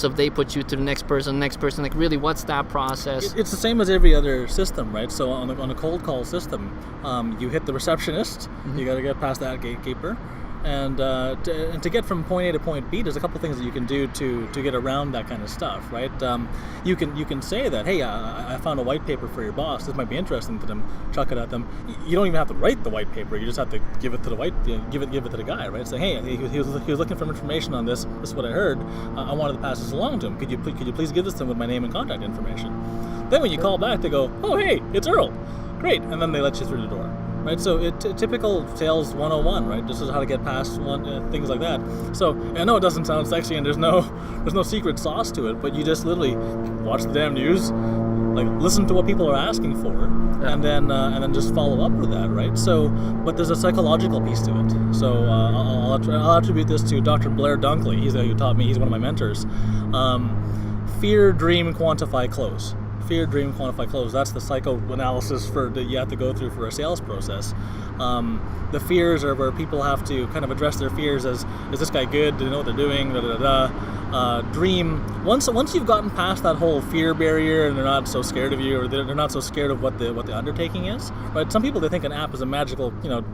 if they put you to the next person, like really what's that process? It's the same as every other system, right? So on a cold call system, you hit the receptionist, you got to get past that gatekeeper, and to get from point A to point B, there's a couple things that you can do to get around that kind of stuff, right? You can say that, hey, I found a white paper for your boss. This might be interesting to them. Chuck it at them. You don't even have to write the white paper. You just have to give it to give it to the guy, right? Say, hey, he was looking for information on this. This is what I heard. I wanted to pass this along to him. Could you please give this to him with my name and contact information? Then when you call back, they go, oh, hey, it's Earl. Great, and then they let you through the door. Right, so typical sales 101, right? This is how to get past things like that. So I know it doesn't sound sexy, and there's no secret sauce to it, but you just literally watch the damn news, like listen to what people are asking for, and then just follow up with that, right? So, but there's a psychological piece to it. So I'll attribute this to Dr. Blair Dunkley. He's the guy who taught me. He's one of my mentors. Fear, dream, quantify, close. Fear, dream, quantify, close. That's the psychoanalysis that you have to go through for a sales process. The fears are where people have to kind of address their fears as, is this guy good? Do they know what they're doing? Dream. Once you've gotten past that whole fear barrier and they're not so scared of you, or they're not so scared of what the undertaking is, right? Some people, they think an app is a magical,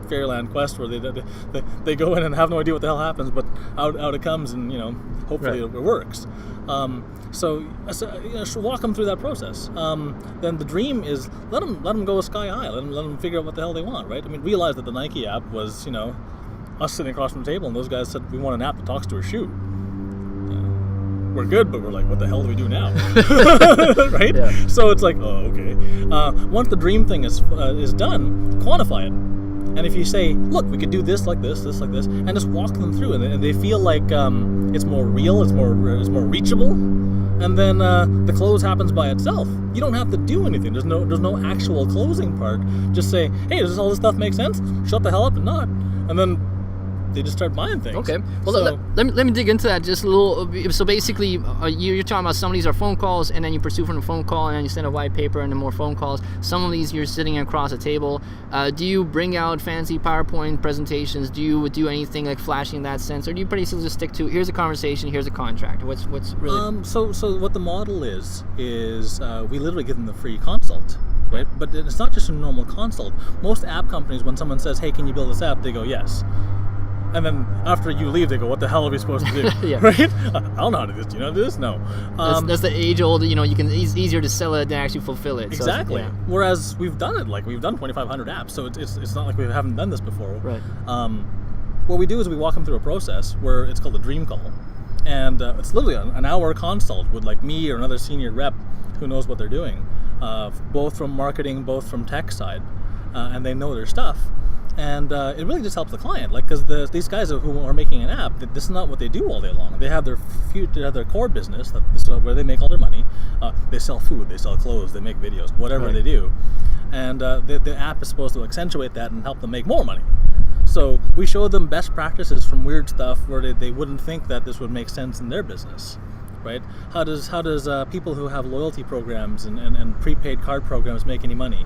fairyland quest where they go in and have no idea what the hell happens, but out it comes, and hopefully it works. So walk them through that process. Then the dream is let them go sky high. Let them figure out what the hell they want, right? I mean, realize that the Nike app was, us sitting across from the table, and those guys said, we want an app that talks to our shoe. We're good, but we're like, what the hell do we do now? Right? Yeah. So it's like, oh, okay. Once the dream thing is done, quantify it. And if you say, look, we could do this like this, this like this, and just walk them through, and they feel like it's more real, it's more reachable, and then the close happens by itself. You don't have to do anything. There's no actual closing part. Just say, hey, does all this stuff make sense? Shut the hell up and nod, and then they just start buying things. Okay. Well, let me dig into that just a little. So basically, you're talking about some of these are phone calls, and then you pursue from a phone call, and then you send a white paper, and then more phone calls. Some of these you're sitting across a table. Do you bring out fancy PowerPoint presentations? Do you do anything like flashy in that sense, or do you pretty simply just stick to here's a conversation, here's a contract? What's really? So what the model is we literally give them the free consult. Right? But it's not just a normal consult. Most app companies, when someone says, hey, can you build this app? They go, yes. And then after you leave, they go, what the hell are we supposed to do? Yeah. Right? I don't know how to do this. Do you know how to do this? No. That's the age-old, it's easier to sell it than actually fulfill it. Exactly. So, yeah. Whereas we've done it. Like, we've done 2,500 apps, so it's not like we haven't done this before. Right. What we do is we walk them through a process where it's called a dream call. And it's literally an hour consult with like me or another senior rep who knows what they're doing, both from marketing, both from tech side, and they know their stuff. And it really just helps the client, like, because these guys who are making an app, this is not what they do all day long. They have their core business, this is where they make all their money. They sell food, they sell clothes, they make videos, whatever they do. And the app is supposed to accentuate that and help them make more money. So we show them best practices from weird stuff where they wouldn't think that this would make sense in their business, right? How does people who have loyalty programs and prepaid card programs make any money?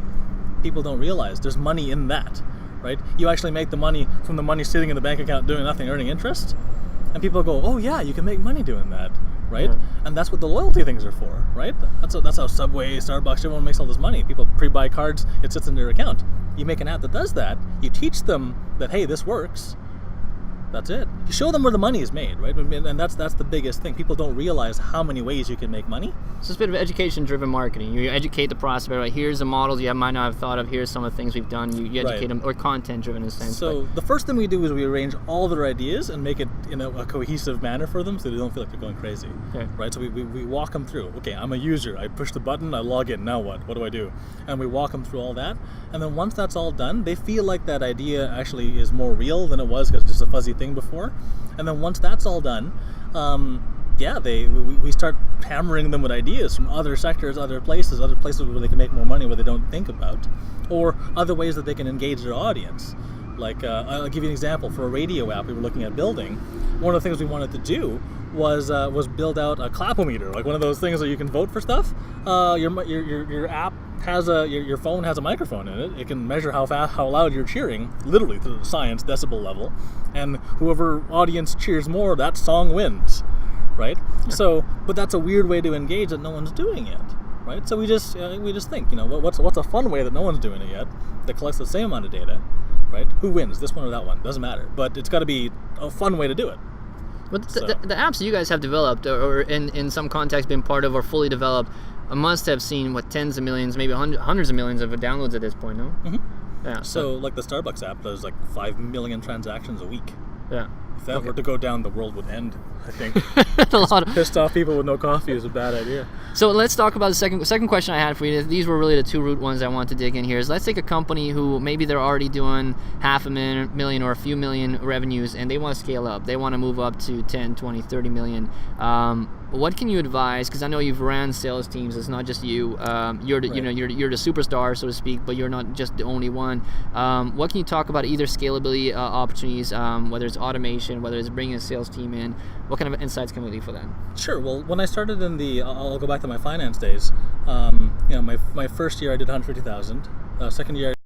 People don't realize there's money in that. Right? You actually make the money from the money sitting in the bank account doing nothing, earning interest. And people go, oh yeah, you can make money doing that, right? Yeah. And that's what the loyalty things are for, right? That's how Subway, Starbucks, everyone makes all this money. People pre-buy cards, it sits in their account. You make an app that does that, you teach them that, hey, this works. That's it. You show them where the money is made, right? And that's the biggest thing. People don't realize how many ways you can make money. So it's a bit of education-driven marketing. You educate the prospect, right? Here's the models you might not have thought of. Here's some of the things we've done. You educate them, or content-driven in a sense. So the first thing we do is we arrange all their ideas and make it in a cohesive manner for them so they don't feel like they're going crazy, right? So we walk them through. Okay, I'm a user. I push the button. I log in. Now what? What do I do? And we walk them through all that. And then once that's all done, they feel like that idea actually is more real than it was because it's just a fuzzy thing before. And then once that's all done, we start hammering them with ideas from other sectors, other places where they can make more money where they don't think about, or other ways that they can engage their audience. Like, I'll give you an example. For a radio app we were looking at building, one of the things we wanted to do was build out a clapometer, like one of those things where you can vote for stuff. Your app has your phone has a microphone in it. It can measure how loud you're cheering, literally to the science decibel level, and whoever audience cheers more, that song wins, right? So, but that's a weird way to engage that no one's doing yet, right? So we just think, what's a fun way that no one's doing it yet that collects the same amount of data, right? Who wins, this one or that one? Doesn't matter, but it's got to be a fun way to do it. But the apps you guys have developed, or in some context been part of, or fully developed, must have seen tens of millions, maybe hundreds of millions of downloads at this point, no? Mm-hmm. Yeah. So like the Starbucks app does 5 million transactions a week. Yeah. If that were to go down, the world would end, I think. A lot of pissed off people with no coffee is a bad idea. So let's talk about the second question I had for you. These were really the two root ones I want to dig in here. Is let's take a company who maybe they're already doing $500,000 or a few million revenues, and they want to scale up. They want to move up to 10, 20, 30 million. What can you advise? Because I know you've ran sales teams. It's not just you. You're the, you're the superstar, so to speak, but you're not just the only one. What can you talk about either scalability opportunities, whether it's automation, whether it's bringing a sales team in? What kind of insights can we leave for that? Sure. Well, when I started I'll go back to my finance days. My first year I did 150,000. Second year